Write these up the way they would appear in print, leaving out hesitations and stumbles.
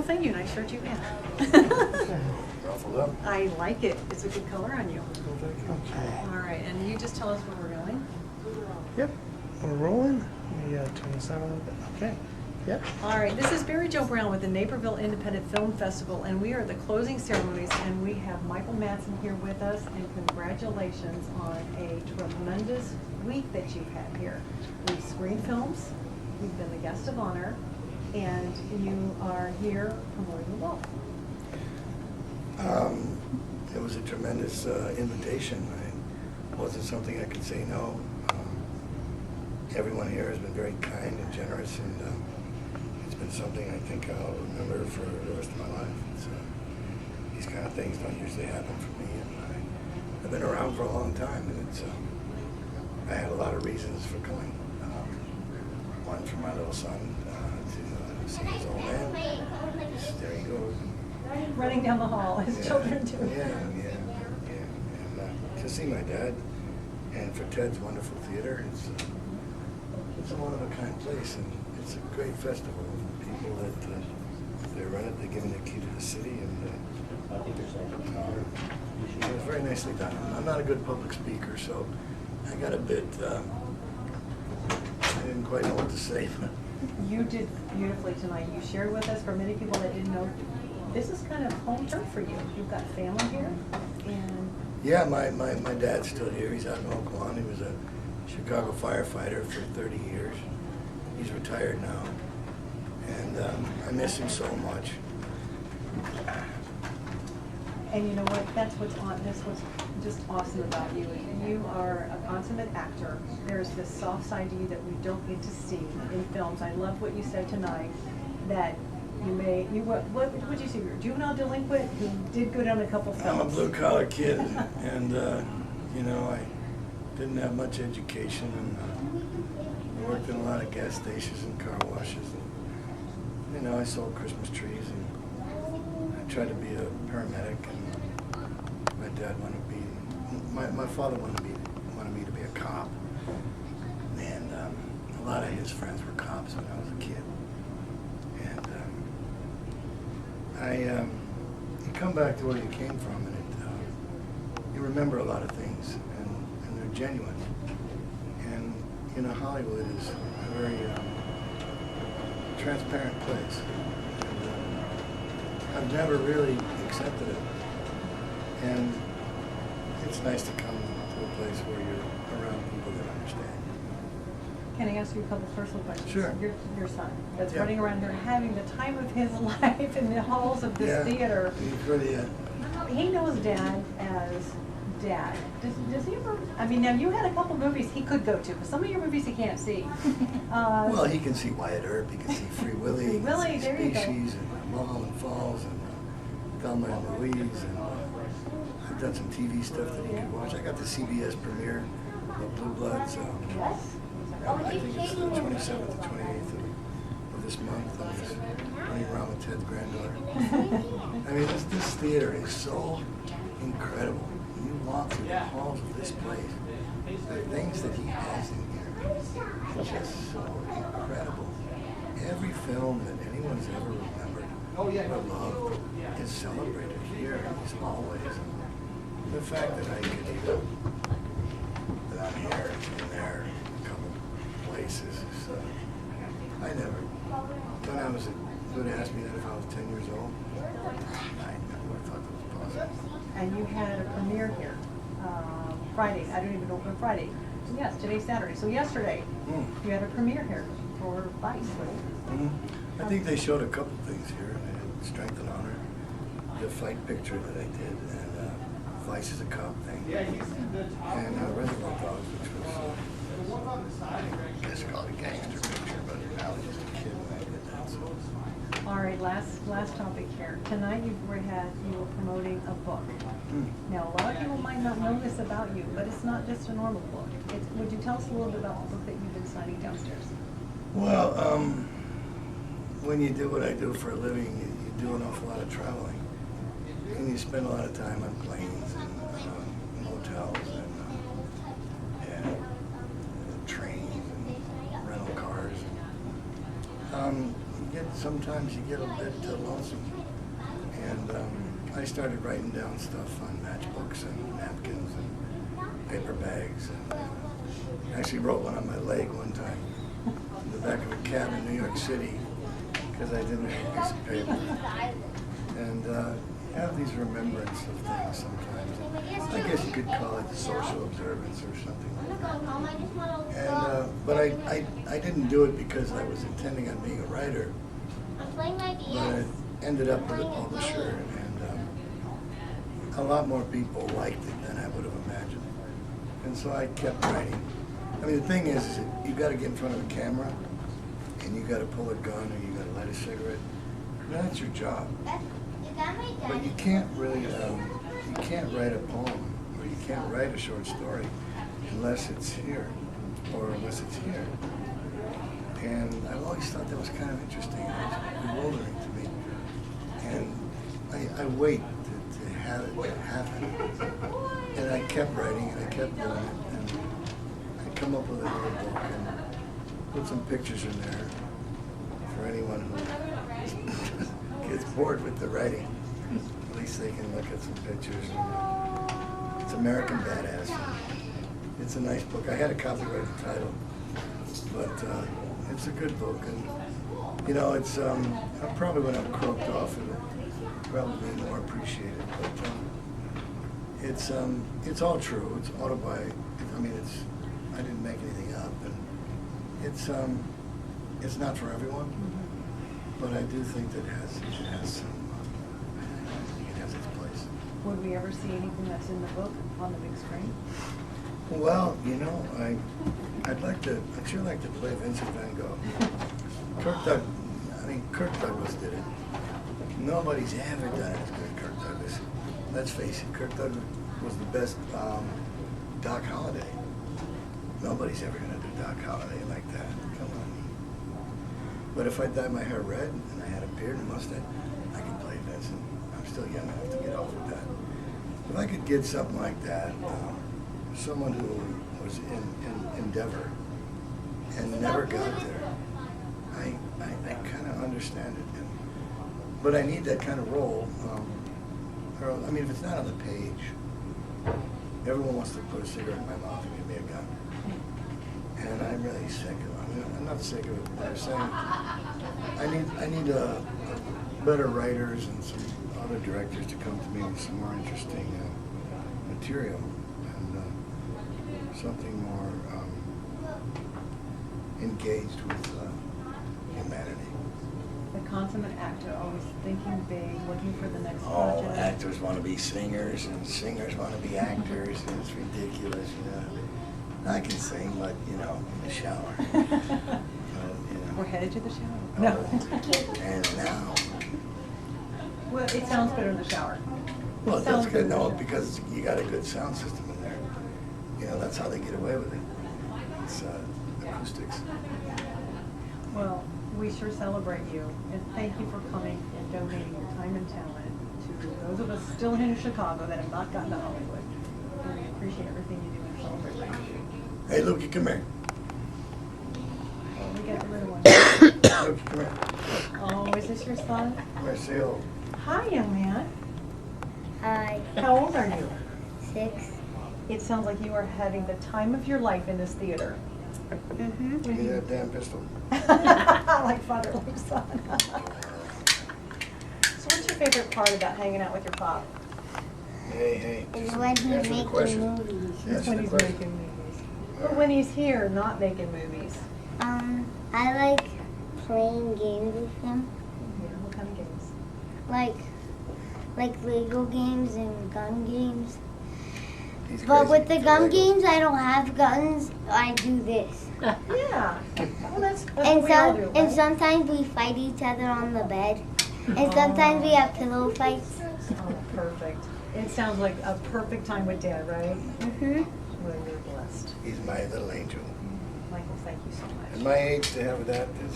thank you. Nice shirt you have. Ruffled up. I like it. It's a good color on you. Okay. All right, and you just tell us where we're going. Yep. We're rolling. Let me turn this on a little bit. Okay. Yep. All right, this is Barry Jo Brown with the Naperville Independent Film Festival, and we are at the closing ceremonies, and we have Michael Madsen here with us, and congratulations on a tremendous week that you've had here. We've screened films, you've been the guest of honor, and you are here promoting the book. It was a tremendous invitation. It wasn't something I could say no. Everyone here has been very kind and generous, and it's been something I think I'll remember for the rest of my life. These kind of things don't usually happen for me, and I've been around for a long time, and I had a lot of reasons for coming. One for my little son to see his old man. There he goes. Running down the hall, as children do. Yeah. And to see my dad, and for Ted's wonderful theater, it's a one-of-a-kind place, and it's a great festival. People that they run it, they give me the key to the city, and it was very nicely done. I'm not a good public speaker, so I got a bit, I didn't quite know what to say. But You did beautifully tonight. You shared with us, for many people that didn't know, this is kind of home turf for you. You've got family here, and yeah, my dad's still here. He's out in Oak Lawn. He was a Chicago firefighter for 30 years. He's retired now, and I miss him so much. And you know what? That's what's just awesome about you. You are a consummate actor. There's this soft side to you that we don't get to see in films. I love what you said tonight, that what would you say? You're a juvenile delinquent who did good on a couple films. I'm a blue-collar kid, and you know, I didn't have much education, and I worked in a lot of gas stations and car washes, and you know, I sold Christmas trees, and I tried to be a paramedic, and my dad wanted to be, my father wanted me to be a cop, and a lot of his friends were cops when I was a kid, and you come back to where you came from, and you remember a lot of things, and they're genuine. And you know, Hollywood is a very transparent place. And, I've never really accepted it, and it's nice to come to a place where you're around people that understand. Can I ask you a couple personal questions? Sure. Your son, that's Yeah. running around here having the time of his life in the halls of this theater. He's pretty. He knows Dad as Dad. Does he ever? I mean, now you had a couple movies he could go to, but some of your movies he can't see. Well, he can see Wyatt Earp, he can see Free Willy, Free Willy, he can there see you go. Species, and Mulholland Falls, and Thelma and Louise, and I've done some TV stuff that he could watch. I got the CBS premiere of Blue Bloods. Yes. I think it's the 27th or 28th of this month. I was running around with Ted's granddaughter. I mean, this theater is so incredible. You walk through the halls of this place, the things that he has in here, it's just so incredible. Every film that anyone's ever remembered or loved is celebrated here in these hallways. The fact that I could even, that I'm here and there, places. I never, when I was, you would ask me that if I was 10 years old, I never thought that was possible. And you had a premiere here Friday. I don't even know when Friday. Yes, today's Saturday. So yesterday, you had a premiere here for Vice. I think they showed a couple things here. They had Strength and Honor, the fight picture that I did, and Vice is a cop thing, and Reservoir Dogs, which was it's called a gangster picture, but I was just a kid when I did that. So. All right, last topic here. Tonight you were promoting a book. Now, a lot of people might not know this about you, but it's not just a normal book. Would you tell us a little bit about the book that you've been signing downstairs? Well, when you do what I do for a living, you do an awful lot of traveling, and you spend a lot of time on planes and motels and trains and rental cars. sometimes you get a bit lonesome. And I started writing down stuff on matchbooks and napkins and paper bags. And I actually wrote one on my leg one time in the back of a cab in New York City because I didn't have a piece of paper. And you have these remembrance of things sometimes. I guess you could call it social observance or something like that. And, but I didn't do it because I was intending on being a writer. But I ended up with a publisher, and a lot more people liked it than I would have imagined. And so I kept writing. I mean, the thing is you got to get in front of a camera, and you got to pull a gun, or you got to light a cigarette. That's your job. But you can't really, you can't write a poem, or you can't write a short story unless it's here, or unless it's here. And I've always thought that was kind of interesting. It was bewildering to me. And I wait to have it happen. And I kept writing, and I kept doing it. And I come up with another book and put some pictures in there for anyone who gets bored with the writing. At least they can look at some pictures. And it's American Badass. It's a nice book. I had a copyright title, but it's a good book. And you know, it's probably when I'm croaked off, it'll probably be more appreciated. But it's all true. It's autobiographical. I mean, I didn't make anything up, and it's not for everyone. But I do think that it has some. It has its place. Would we ever see anything that's in the book on the big screen? Well, you know, I'd sure like to play Vincent Van Gogh. Kirk Douglas did it. Nobody's ever done it as good as Kirk Douglas. Let's face it, Kirk Douglas was the best Doc Holliday. Nobody's ever gonna do Doc Holliday like that. Come on. But if I dyed my hair red and I had a beard and mustache, I could play Vincent. I'm still young enough to get off with that. If I could get something like that, someone who was in Endeavor and never got there, I kind of understand it. But I need that kind of role. I mean, if it's not on the page, everyone wants to put a cigarette in my mouth and give me a gun. And I'm really sick of it. I mean, I'm not sick of it, but I'm saying I need better writers and some other directors to come to me with some more interesting material and something more engaged with humanity. The consummate actor, always thinking big, looking for the next All project. actors want to be singers, and singers want to be actors, and it's ridiculous, you know. I can sing, but, you know, in the shower. You know. We're headed to the shower? Oh, No. And now. Well, it sounds better in the shower. Well, It that's sounds good, better in no, the shower. because you got a good sound system in there. You know, that's how they get away with it. It's acoustics. Well, we sure celebrate you, and thank you for coming and donating your time and talent to those of us still in Chicago that have not gotten to Hollywood. And we appreciate everything you do and celebrate you. Hey, Lukey, come here. Oh, we got the little one. Lukey, come here. Oh, is this your son? Come here, say hello. Hi, young man. Hi. How old are you? 6. It sounds like you are having the time of your life in this theater. Mm-hmm. Give me that damn pistol. Like father, like son. So what's your favorite part about hanging out with your pop? Hey. Is just when he's answer the making question. movies. Yes, It's when the he's question. making movies. But when he's here, not making movies. I like playing games with him. Yeah, what kind of games? Like Lego games and gun games. He's But crazy with the for gun Legos. games, I don't have guns. I do this. Yeah. Well, that's And what we all do, and right? sometimes we fight each other on the bed. And sometimes we have pillow fights. Oh, perfect. It sounds like a perfect time with Dad, right? Mm-hmm. Well, you're blessed. He's my little angel. Michael, thank you so At much. my age, to have that, it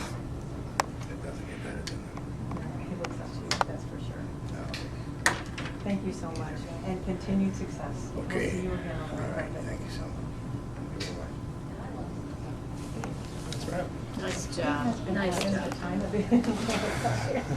doesn't get better than He looks up to you, that's for sure. that. Thank you so much, and continued success. No. We'll Okay. see you again on the All right, record. thank you so much. Thank you very much. That's right. Nice. job. Nice At job. the time of it.